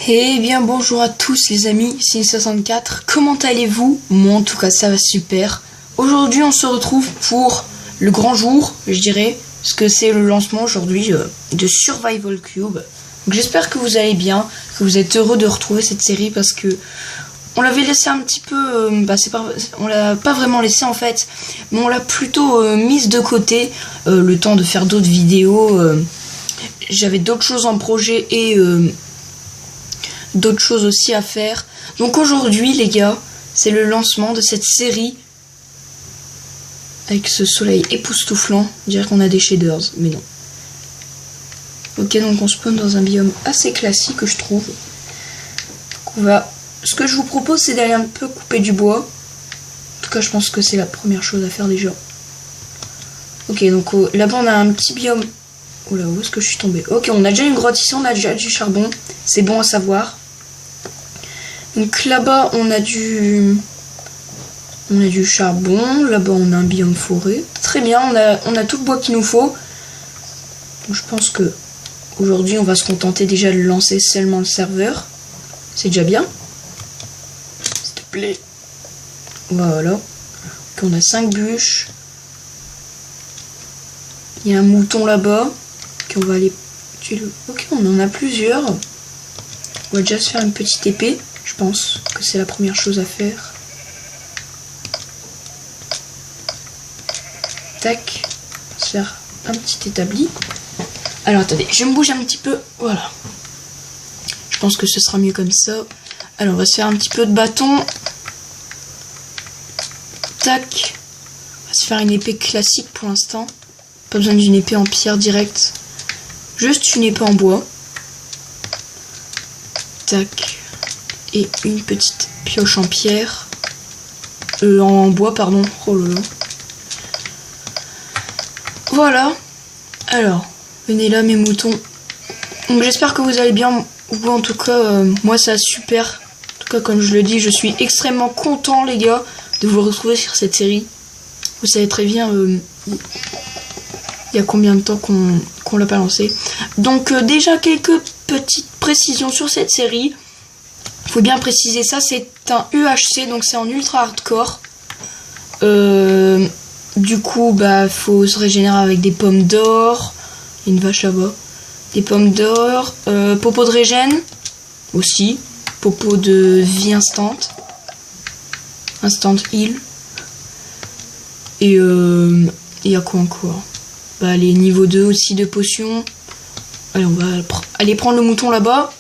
Eh bien bonjour à tous les amis, c'est 64, comment allez-vous? Moi en tout cas ça va super. Aujourd'hui on se retrouve pour le grand jour, je dirais, parce que c'est le lancement aujourd'hui de Survival Cube. Donc j'espère que vous allez bien, que vous êtes heureux de retrouver cette série parce que on l'avait laissé un petit peu, on l'a pas vraiment laissé en fait, mais on l'a plutôt mise de côté le temps de faire d'autres vidéos. J'avais d'autres choses en projet et d'autres choses aussi à faire. Donc aujourd'hui les gars, c'est le lancement de cette série avec ce soleil époustouflant. On dirait qu'on a des shaders, mais non. Ok, donc on spawn dans un biome assez classique je trouve. Ce que je vous propose c'est d'aller un peu couper du bois. En tout cas je pense que c'est la première chose à faire déjà. Ok, donc là-bas on a un petit biome. Oula, où est-ce que je suis tombée? Ok, on a déjà une grotte ici, on a déjà du charbon. C'est bon à savoir. Donc là-bas on a du charbon. Là-bas on a un biome forêt. Très bien, on a tout le bois qu'il nous faut. Donc, je pense que aujourd'hui on va se contenter déjà de lancer seulement le serveur. C'est déjà bien. S'il te plaît. Voilà. Donc, on a 5 bûches. Il y a un mouton là-bas. On va aller tuer le... Ok, on en a plusieurs. On va déjà se faire une petite épée. Je pense que c'est la première chose à faire. Tac. On va se faire un petit établi. Alors attendez, je me bouge un petit peu. Voilà. Je pense que ce sera mieux comme ça. Alors on va se faire un petit peu de bâton. Tac. On va se faire une épée classique pour l'instant. Pas besoin d'une épée en pierre directe. Juste une épée en bois. Tac. Et une petite pioche en pierre. En bois, pardon. Oh là là. Voilà. Alors, venez là mes moutons. Donc j'espère que vous allez bien. Ou en tout cas, moi ça super. En tout cas, comme je le dis, je suis extrêmement content les gars de vous retrouver sur cette série. Vous savez très bien... il y a combien de temps qu'on l'a pas lancé. Donc déjà quelques petites précisions sur cette série. Il faut bien préciser ça, c'est un UHC, donc c'est en ultra hardcore. Du coup, bah faut se régénérer avec des pommes d'or. Il y a une vache là-bas. Des pommes d'or. Popo de régène. Aussi. Popo de vie instant. Instant heal. Et il y a quoi encore? Bah, les niveaux 2 aussi de potions. Allez, on va aller prendre le mouton là-bas.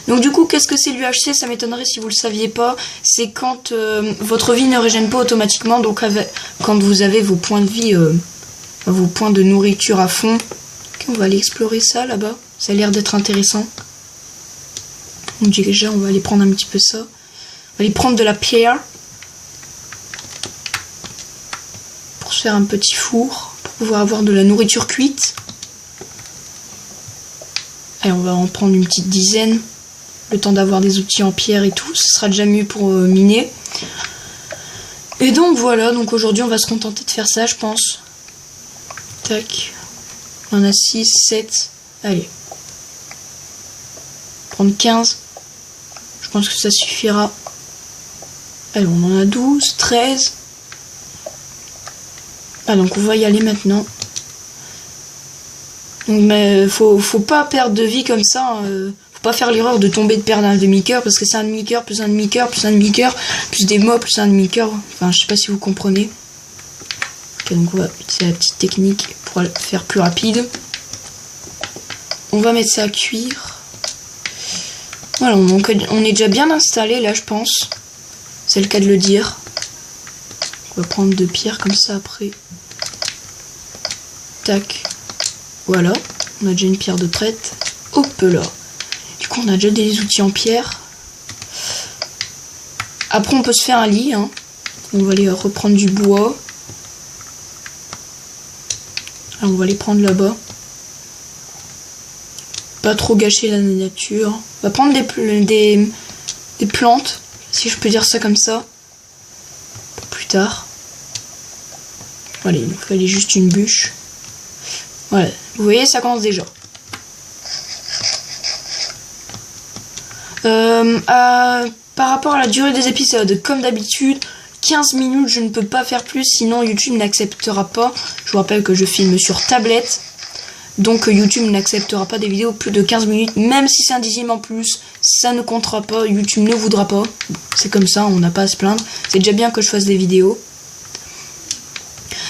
Donc du coup, qu'est-ce que c'est l'UHC? Ça m'étonnerait si vous le saviez pas. C'est quand votre vie ne régène pas automatiquement. Donc quand vous avez vos points de vie, vos points de nourriture à fond. Okay, on va aller explorer ça là-bas. Ça a l'air d'être intéressant. Donc déjà, on va aller prendre un petit peu ça. On va aller prendre de la pierre. Pour se faire un petit four. Pouvoir avoir de la nourriture cuite. Allez, on va en prendre une petite dizaine. Le temps d'avoir des outils en pierre et tout. Ce sera déjà mieux pour miner. Et donc voilà. Donc aujourd'hui, on va se contenter de faire ça, je pense. Tac. On en a 6, 7. Allez. Prendre 15. Je pense que ça suffira. Allez, on en a 12, 13. Ah, donc on va y aller maintenant. Donc, mais faut pas perdre de vie comme ça. Faut pas faire l'erreur de tomber de perdre un demi-cœur parce que c'est un demi-cœur plus un demi-cœur plus un demi-cœur plus des mobs plus un demi-cœur. Enfin, je sais pas si vous comprenez. Ok, donc c'est la petite technique pour faire plus rapide. On va mettre ça à cuire. Voilà, donc on est déjà bien installé là, je pense. C'est le cas de le dire. On va prendre 2 pierres comme ça après. Tac. Voilà. On a déjà une pierre de traite. Hop là. Du coup, on a déjà des outils en pierre. Après, on peut se faire un lit. Hein. On va aller reprendre du bois. Alors, on va les prendre là-bas. Pas trop gâcher la nature. On va prendre des plantes, si je peux dire ça comme ça. Pour plus tard. Allez, il nous fallait juste une bûche. Voilà, vous voyez, ça commence déjà. Par rapport à la durée des épisodes, comme d'habitude, 15 minutes, je ne peux pas faire plus, sinon YouTube n'acceptera pas. Je vous rappelle que je filme sur tablette, donc YouTube n'acceptera pas des vidéos plus de 15 minutes, même si c'est un dixième en plus, ça ne comptera pas, YouTube ne voudra pas. C'est comme ça, on n'a pas à se plaindre. C'est déjà bien que je fasse des vidéos.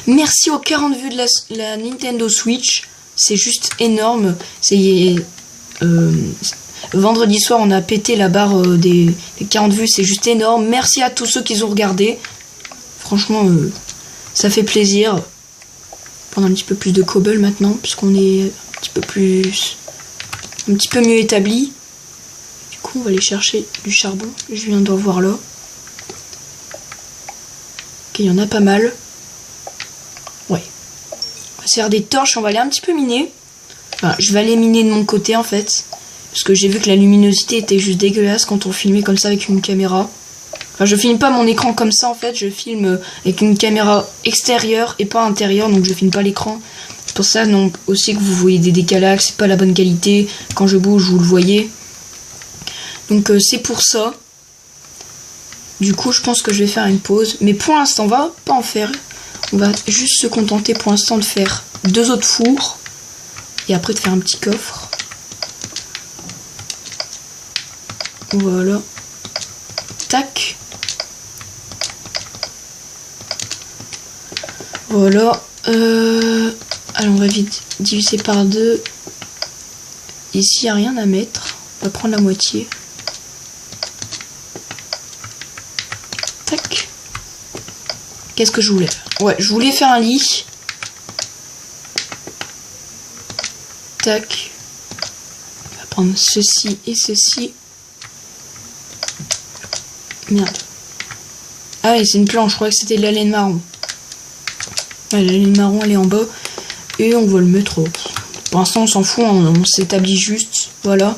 Merci aux 40 vues de la Nintendo Switch, c'est juste énorme. C'est vendredi soir, on a pété la barre des 40 vues, c'est juste énorme. Merci à tous ceux qui ont regardé. Franchement, ça fait plaisir. Prendre un petit peu plus de cobble maintenant, puisqu'on est un petit peu mieux établi. Du coup, on va aller chercher du charbon. Je viens de revoir là. Ok, il y en a pas mal. Ouais. On va se faire des torches, on va aller un petit peu miner. Enfin, je vais aller miner de mon côté en fait. Parce que j'ai vu que la luminosité était juste dégueulasse quand on filmait comme ça avec une caméra. Enfin, je filme pas mon écran comme ça en fait, je filme avec une caméra extérieure et pas intérieure, donc je filme pas l'écran. C'est pour ça non, aussi que vous voyez des décalages, c'est pas la bonne qualité. Quand je bouge, vous le voyez. Donc c'est pour ça. Du coup, je pense que je vais faire une pause. Mais pour l'instant, on va pas en faire. On va juste se contenter pour l'instant de faire 2 autres fours. Et après de faire un petit coffre. Voilà. Tac. Voilà. Alors on va vite diviser par 2. Ici, il n'y a rien à mettre. On va prendre la moitié. Tac. Qu'est-ce que je voulais faire? Ouais, je voulais faire un lit. Tac. On va prendre ceci et ceci. Merde. Ah oui, c'est une planche, je crois que c'était de la laine marron. Ouais, la laine marron, elle est en bas. Et on va le mettre. Pour l'instant, on s'en fout, on s'établit juste. Voilà.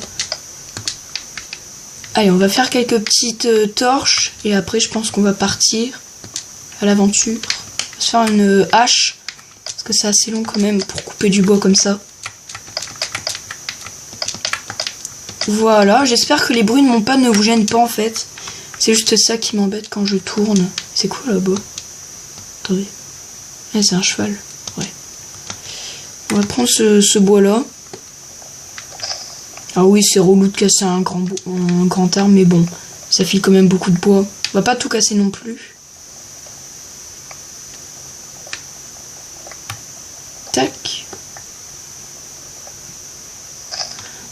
Allez, on va faire quelques petites torches. Et après, je pense qu'on va partir à l'aventure. On va se faire une hache. Parce que c'est assez long quand même pour couper du bois comme ça. Voilà, j'espère que les bruits de mon pad ne vous gênent pas en fait. C'est juste ça qui m'embête quand je tourne. C'est quoi là-bas? Attendez. Ah, c'est un cheval. Ouais. On va prendre ce bois-là. Ah oui, c'est relou de casser un grand arbre, mais bon. Ça file quand même beaucoup de bois. On va pas tout casser non plus. Tac.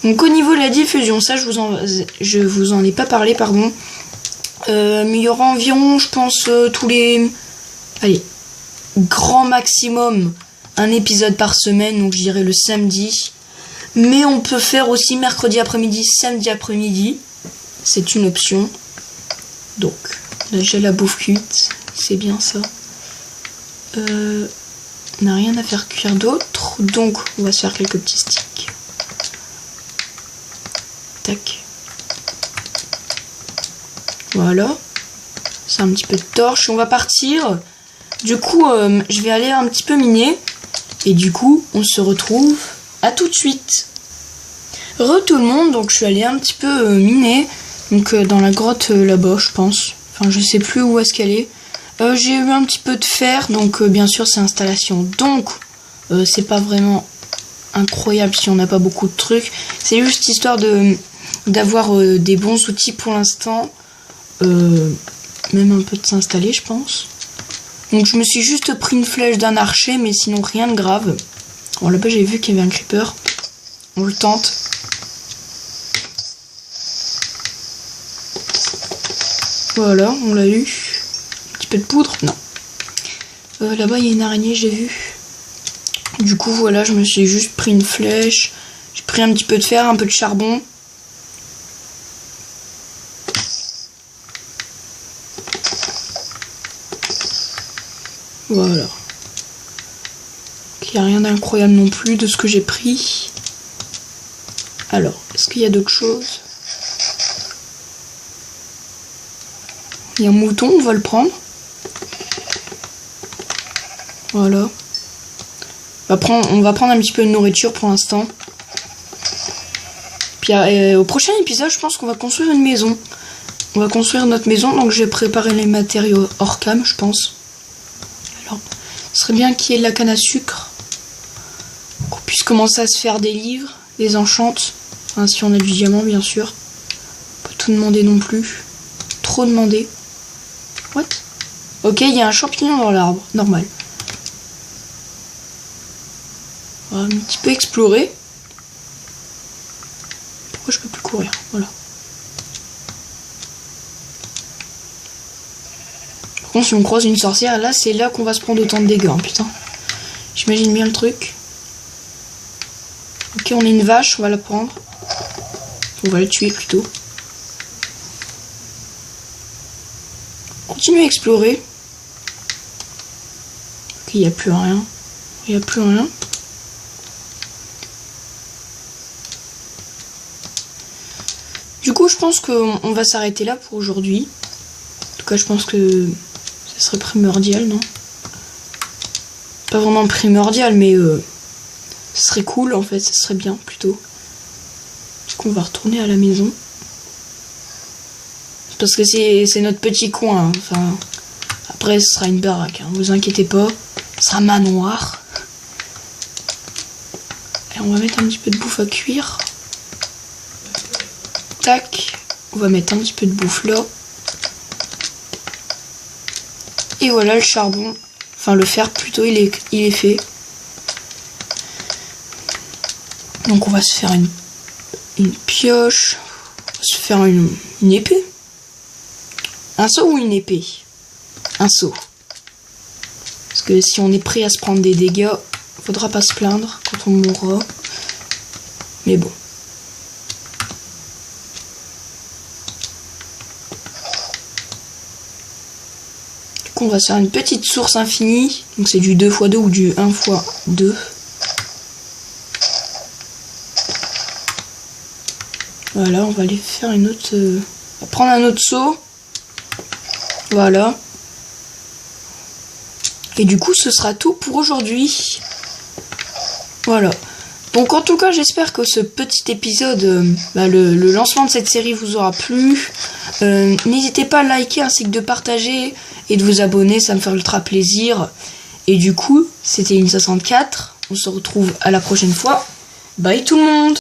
Donc au niveau de la diffusion, ça je vous en ai pas parlé, pardon. Mais il y aura environ, je pense, tous les... Allez, grand maximum, un épisode par semaine, donc je dirais le samedi. Mais on peut faire aussi mercredi après-midi, samedi après-midi. C'est une option. Donc, là j'ai la bouffe cuite, c'est bien ça. On n'a rien à faire cuire d'autre, donc on va se faire quelques petits sticks. Tac. Voilà. C'est un petit peu de torche. On va partir. Du coup, je vais aller un petit peu miner. Et du coup, on se retrouve à tout de suite. Tout le monde. Donc, je suis allée un petit peu miner. Donc, dans la grotte là-bas, je pense. Enfin, je sais plus où est-ce qu'elle est. J'ai eu un petit peu de fer. Donc, bien sûr, c'est installation. Donc, c'est pas vraiment incroyable si on n'a pas beaucoup de trucs. C'est juste histoire d'avoir des bons outils pour l'instant. Même un peu de s'installer, je pense. Donc je me suis juste pris une flèche d'un archer, mais sinon rien de grave. Bon, là-bas j'ai vu qu'il y avait un creeper. On le tente. Voilà, on l'a eu. Un petit peu de poudre? Non. Là-bas il y a une araignée, j'ai vu. Du coup voilà, je me suis juste pris une flèche. J'ai pris un petit peu de fer, un peu de charbon. Voilà. Il n'y a rien d'incroyable non plus de ce que j'ai pris. Alors, est-ce qu'il y a d'autres choses? Il y a un mouton, on va le prendre. Voilà. On va prendre un petit peu de nourriture pour l'instant. Puis Puis au prochain épisode, je pense qu'on va construire une maison. On va construire notre maison, donc je vais préparer les matériaux hors cam, je pense. Alors, ce serait bien qu'il y ait de la canne à sucre. Qu'on puisse commencer à se faire des livres, des enchantes. Enfin, si on a du diamant, bien sûr. Pas tout demander non plus. Trop demander. What? Ok, il y a un champignon dans l'arbre, normal. On va un petit peu explorer. Pourquoi je peux plus courir? Voilà. Par contre, si on croise une sorcière, là, c'est là qu'on va se prendre autant de dégâts, hein, putain. J'imagine bien le truc. Ok, on a une vache, on va la prendre. On va la tuer plutôt. Continue à explorer. Ok, il n'y a plus rien. Il n'y a plus rien. Du coup, je pense qu'on va s'arrêter là pour aujourd'hui. En tout cas, je pense que ça serait primordial, non? Pas vraiment primordial, mais ce serait cool, en fait. Ça serait bien, plutôt. Du coup, on va retourner à la maison. Parce que c'est notre petit coin. Hein. Enfin, après, ce sera une baraque. Hein. Vous inquiétez pas. Ce sera manoir. Et on va mettre un petit peu de bouffe à cuire. Tac. On va mettre un petit peu de bouffe là. Et voilà le charbon. Enfin, le fer plutôt, il est fait. Donc, on va se faire une pioche. On va se faire une épée. Un seau ou une épée? Un seau. Parce que si on est prêt à se prendre des dégâts, faudra pas se plaindre quand on mourra. Mais bon. Du coup, on va se faire une petite source infinie. Donc c'est du 2 x 2 ou du 1 x 2. Voilà, on va aller faire une autre... on va prendre un autre seau. Voilà. Et du coup, ce sera tout pour aujourd'hui. Voilà. Donc en tout cas, j'espère que ce petit épisode, le lancement de cette série vous aura plu. N'hésitez pas à liker ainsi que de partager et de vous abonner, ça me fait ultra plaisir. Et du coup, c'était une 64. On se retrouve à la prochaine fois. Bye tout le monde!